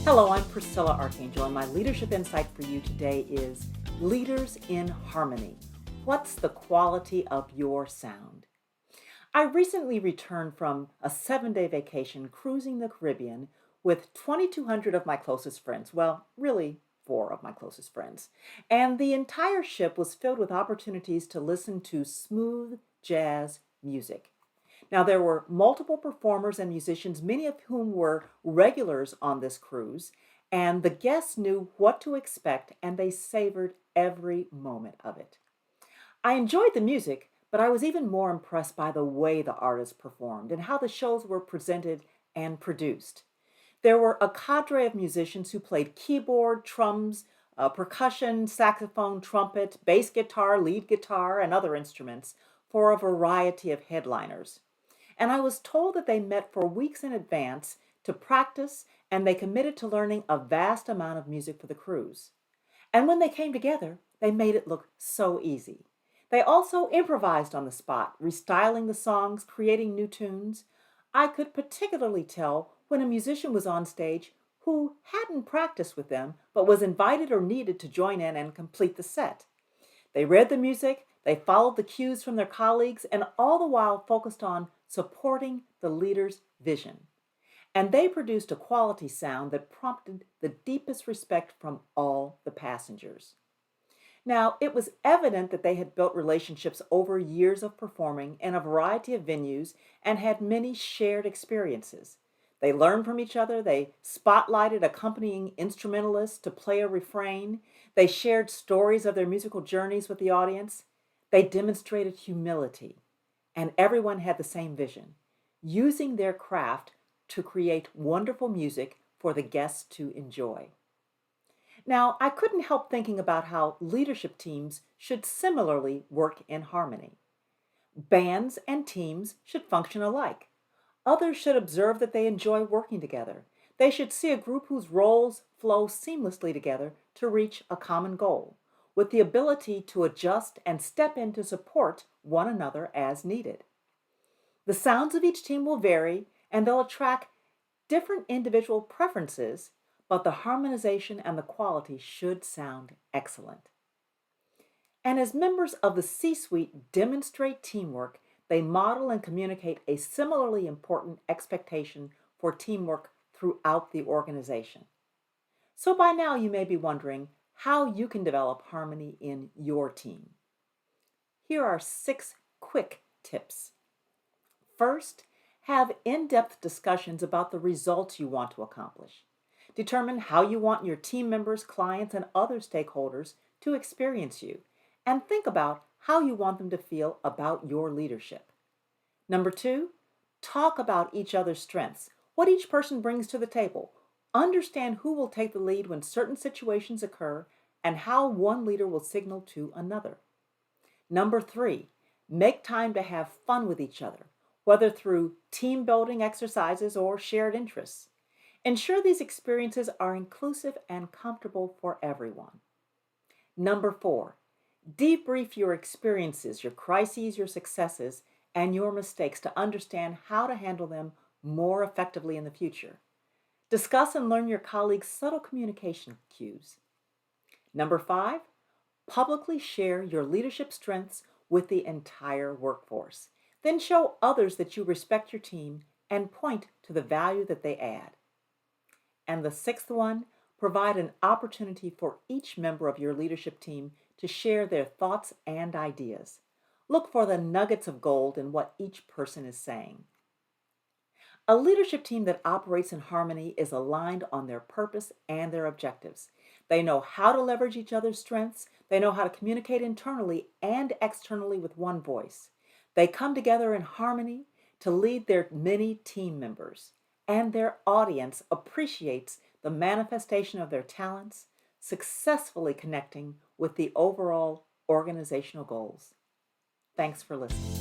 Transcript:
Hello, I'm Priscilla Archangel, and my leadership insight for you today is Leaders in Harmony. What's the quality of your sound? I recently returned from a 7-day vacation cruising the Caribbean with 2,200 of my closest friends. Well, really, 4 of my closest friends. And the entire ship was filled with opportunities to listen to smooth jazz music. Now, there were multiple performers and musicians, many of whom were regulars on this cruise, and the guests knew what to expect and they savored every moment of it. I enjoyed the music, but I was even more impressed by the way the artists performed and how the shows were presented and produced. There were a cadre of musicians who played keyboard, drums, percussion, saxophone, trumpet, bass guitar, lead guitar, and other instruments for a variety of headliners. And I was told that they met for weeks in advance to practice, and they committed to learning a vast amount of music for the cruise. And when they came together, they made it look so easy. They also improvised on the spot, restyling the songs, creating new tunes. I could particularly tell when a musician was on stage who hadn't practiced with them but was invited or needed to join in and complete the set. They read the music, they followed the cues from their colleagues, and all the while focused on supporting the leader's vision. And they produced a quality sound that prompted the deepest respect from all the passengers. Now, it was evident that they had built relationships over years of performing in a variety of venues and had many shared experiences. They learned from each other, they spotlighted accompanying instrumentalists to play a refrain, they shared stories of their musical journeys with the audience, they demonstrated humility, and everyone had the same vision, using their craft to create wonderful music for the guests to enjoy. Now, I couldn't help thinking about how leadership teams should similarly work in harmony. Bands and teams should function alike. Others should observe that they enjoy working together. They should see a group whose roles flow seamlessly together to reach a common goal, with the ability to adjust and step in to support one another as needed. The sounds of each team will vary, and they'll attract different individual preferences, but the harmonization and the quality should sound excellent. And as members of the C-suite demonstrate teamwork, they model and communicate a similarly important expectation for teamwork throughout the organization. So by now you may be wondering how you can develop harmony in your team. Here are 6 quick tips. First, have in-depth discussions about the results you want to accomplish. Determine how you want your team members, clients, and other stakeholders to experience you, and think about how you want them to feel about your leadership. Number 2, talk about each other's strengths, what each person brings to the table. Understand who will take the lead when certain situations occur and how one leader will signal to another. Number 3, make time to have fun with each other, whether through team building exercises or shared interests. Ensure these experiences are inclusive and comfortable for everyone. Number 4, debrief your experiences, your crises, your successes, and your mistakes to understand how to handle them more effectively in the future. Discuss and learn your colleagues' subtle communication cues. Number 5, publicly share your leadership strengths with the entire workforce. Then show others that you respect your team and point to the value that they add. And the 6th one, provide an opportunity for each member of your leadership team to share their thoughts and ideas. Look for the nuggets of gold in what each person is saying. A leadership team that operates in harmony is aligned on their purpose and their objectives. They know how to leverage each other's strengths. They know how to communicate internally and externally with one voice. They come together in harmony to lead their many team members, and their audience appreciates the manifestation of their talents, successfully connecting with the overall organizational goals. Thanks for listening.